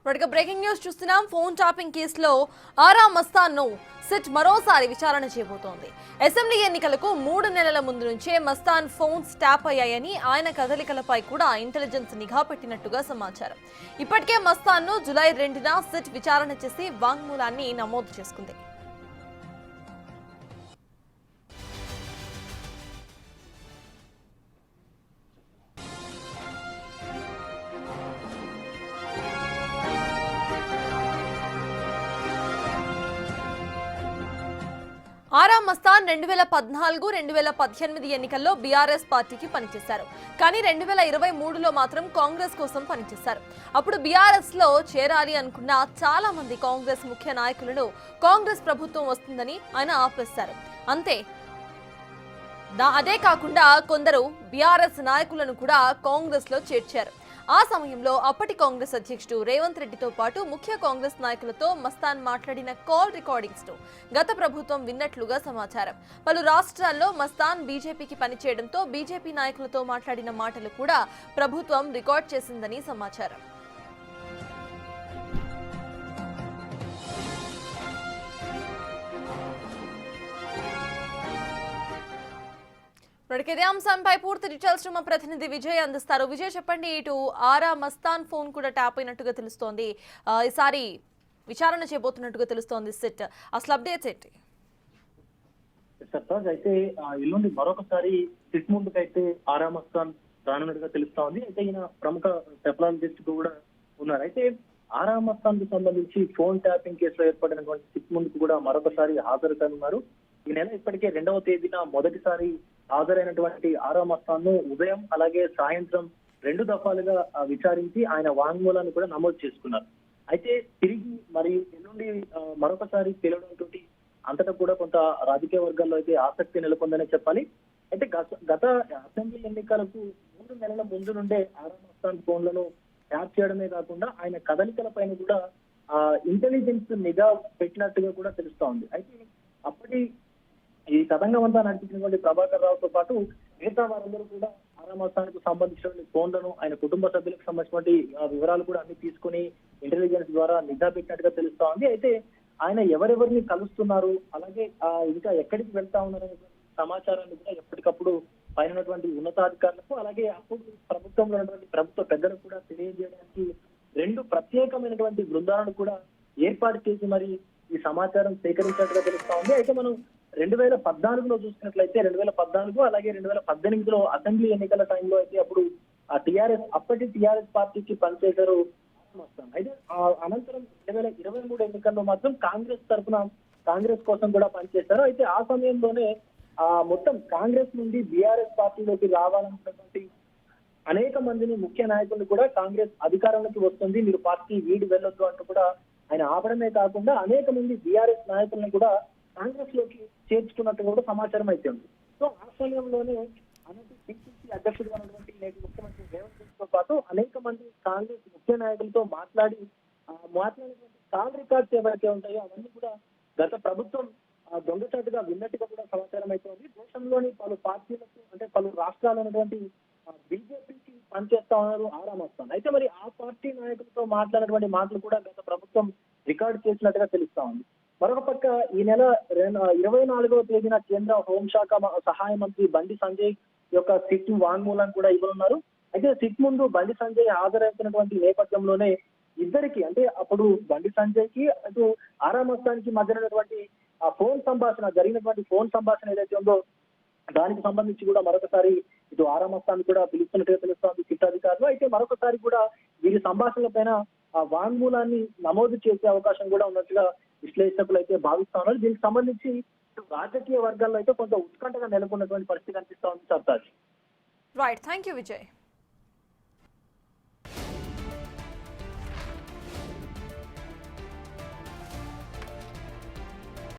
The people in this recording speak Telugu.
బ్రేకింగ్ న్యూస్ చూస్తున్నాం. ఫోన్ ట్యాపింగ్ కేసులో ఆరా మస్తాన్ను సిట్ మరోసారి విచారణ చేయబోతోంది. అసెంబ్లీ ఎన్నికలకు 3 నెలల ముందు నుంచే మస్తాన్ ఫోన్స్ ట్యాప్ అయ్యాయని, ఆయన కదలికలపై కూడా ఇంటెలిజెన్స్ నిఘా పెట్టినట్టుగా సమాచారం. ఇప్పటికే మస్తాన్ను జూలై 2న సిట్ విచారణ చేసి వాంగ్మూలాన్ని నమోదు చేసుకుంది. ఆరా మస్తాన్ 2014-2018 ఎన్నికల్లో బీఆర్ఎస్ పార్టీకి పనిచేశారు. కానీ 2023లో మాత్రం కాంగ్రెస్ కోసం పనిచేశారు. అప్పుడు బీఆర్ఎస్ లో చేరాలి అనుకున్న చాలా మంది కాంగ్రెస్ ముఖ్య నాయకులను కాంగ్రెస్ ప్రభుత్వం వస్తుందని ఆయన ఆపేశారు. అంతే, అదే కాకుండా కొందరు బీఆర్ఎస్ నాయకులను కూడా కాంగ్రెస్ లో చేర్చారు. ఆ సమయంలో అప్పటి కాంగ్రెస్ అధ్యక్షుడు రేవంత్ రెడ్డితో పాటు ముఖ్య కాంగ్రెస్ నాయకులతో మస్తాన్ మాట్లాడిన కాల్ రికార్డింగ్స్ ను గత ప్రభుత్వం విన్నట్లుగా సమాచారం. పలు రాష్ట్రాల్లో మస్తాన్ బీజేపీకి పనిచేయడంతో బీజేపీ నాయకులతో మాట్లాడిన మాటలు కూడా ప్రభుత్వం రికార్డ్ చేసిందని సమాచారం. ఇదే అంశంపై పూర్తి డీటెయిల్స్ మా ప్రతినిధి విజయ్ అందిస్తారు. విజయ్, చెప్పండి. ఇటు ఆరా మస్తాన్ ఫోన్ కూడా ట్యాప్ అయినట్టుగా తెలుస్తోంది. ఈసారి విచారణ చేయబోతున్నట్టుగా తెలుస్తోంది సిట్. అసలు అప్డేట్స్ ఏంటి? అయితే ఎల్లుండి మరొకసారి సిట్ ముందుకైతే ఆరా మస్తాన్ రానున్నట్టుగా తెలుస్తోంది. అయితే ఈయన ప్రముఖ టెక్నాలజిస్ట్ కూడా ఉన్నారు. అయితే ఆరా మస్తాన్ కు సంబంధించి ఫోన్ ట్యాపింగ్ కేసులో ఏర్పడినటువంటి సిట్ ముందుకు కూడా మరొకసారి హాజరు కానున్నారు. ఈ నెల ఇప్పటికే 2వ తేదీన మొదటిసారి హాజరైనటువంటి ఆరా మస్తాన్ ను ఉదయం అలాగే సాయంత్రం 2 దఫాలుగా విచారించి ఆయన వాంగ్మూలాన్ని కూడా నమోదు చేసుకున్నారు. అయితే తిరిగి మరి ఎల్లుండి మరొకసారి పిలవడంతో అంతటా కూడా కొంత రాజకీయ వర్గాల్లో అయితే ఆసక్తి నెలకొందనే చెప్పాలి. అయితే గత అసెంబ్లీ ఎన్నికలకు 3 నెలల ముందు నుండే ఆరా మస్తాన్ ఫోన్లను ట్యాప్ చేయడమే కాకుండా ఆయన కదలికల పైన కూడా ఇంటెలిజెన్స్ నిఘా పెట్టినట్టుగా కూడా తెలుస్తా ఉంది. అయితే అప్పటి ఈ తతంగం అంతా నడిపించినటువంటి ప్రభాకర్ రావుతో పాటు మిగతా వారందరూ కూడా ఆరా మస్తాన్కు సంబంధించిన ఫోన్లను, ఆయన కుటుంబ సభ్యులకు సంబంధించినటువంటి వివరాలు కూడా అన్ని తీసుకుని ఇంటెలిజెన్స్ ద్వారా నిఘా పెట్టినట్టుగా తెలుస్తా ఉంది. అయితే ఆయన ఎవరెవరిని కలుస్తున్నారు, అలాగే ఇంకా ఎక్కడికి వెళ్తా ఉన్నారనే సమాచారాన్ని కూడా ఎప్పటికప్పుడు పైన ఉన్నటువంటి ఉన్నతాధికారులకు, అలాగే అప్పుడు ప్రభుత్వంలో ఉన్నటువంటి ప్రభుత్వ పెద్దలకు కూడా తెలియజేయడానికి 2 ప్రత్యేకమైనటువంటి బృందాలను కూడా ఏర్పాటు చేసి మరి ఈ సమాచారం సేకరించినట్టుగా తెలుస్తా ఉంది. అయితే మనం 2014లో చూసినట్లయితే 2014 అలాగే 2018లో అసెంబ్లీ ఎన్నికల టైంలో అయితే అప్పుడు అప్పటి టిఆర్ఎస్ పార్టీకి పనిచేశారు. అయితే అనంతరం 2023 ఎన్నికల్లో మాత్రం కాంగ్రెస్ కోసం కూడా పనిచేశారు. అయితే ఆ సమయంలోనే మొత్తం కాంగ్రెస్ నుండి బీఆర్ఎస్ పార్టీలోకి రావాలనుకున్నటువంటి అనేక మందిని ముఖ్య నాయకులు కూడా కాంగ్రెస్ అధికారంలోకి వస్తుంది, మీరు పార్టీ వీడి వెళ్ళొద్దు అంటూ కూడా ఆయన ఆపడమే కాకుండా అనేక మంది బీఆర్ఎస్ నాయకులను కూడా కాంగ్రెస్ లోకి చేర్చుకున్నట్టు కూడా సమాచారం అయితే ఉంది. సో ఆ సమయంలోనే పిసిసి అధ్యక్షుడుగా ఉన్నటువంటి నేటి ముఖ్యమంత్రి రేవంత్ రెడ్డితో పాటు అనేక మంది కాంగ్రెస్ ముఖ్య నాయకులతో మాట్లాడినటువంటి కాల్ రికార్డ్స్ ఏవైతే ఉంటాయో అవన్నీ కూడా గత ప్రభుత్వం దొంగచాటుగా విన్నట్టుగా కూడా సమాచారం అయితే ఉంది. దేశంలోని పలు పార్టీలకు, అంటే పలు రాష్ట్రాలు ఉన్నటువంటి బీజేపీకి పనిచేస్తా ఉన్నారు ఆరా మస్తాన్. అయితే మరి ఆ పార్టీ నాయకులతో మాట్లాడినటువంటి మాటలు కూడా గత ప్రభుత్వం రికార్డు చేసినట్టుగా తెలుస్తా ఉంది. మరొక పక్క ఈ నెల 24వ తేదీన కేంద్ర హోంశాఖ సహాయ మంత్రి బండి సంజయ్ యొక్క సిట్ వాంగ్మూలాన్ని కూడా ఇవ్వనున్నారు. అయితే సిట్ ముందు బండి సంజయ్ హాజరవుతున్నటువంటి నేపథ్యంలోనే ఇద్దరికి, అంటే అప్పుడు బండి సంజయ్ కి అటు ఆరా మస్తాన్ కి మధ్యనటువంటి జరిగినటువంటి ఫోన్ సంభాషణ ఏదైతే ఉందో దానికి సంబంధించి కూడా మరొకసారి ఇటు ఆరా మస్తాన్ కూడా పిలుస్తున్నట్టుగా తెలుస్తోంది సిట్ అధికారులు. అయితే మరొకసారి కూడా వీరి సంభాషణల పైన వాంగ్మూలాన్ని నమోదు చేసే అవకాశం కూడా ఉన్నట్టుగా విశ్లేషకులు అయితే భావిస్తా ఉన్నారు. దీనికి సంబంధించి రాజకీయ వర్గాల్లో అయితే కొంత ఉత్కంఠగా నెలకొన్నటువంటి పరిస్థితి కనిపిస్తా ఉంది. Sartaj. Right, thank you Vijay.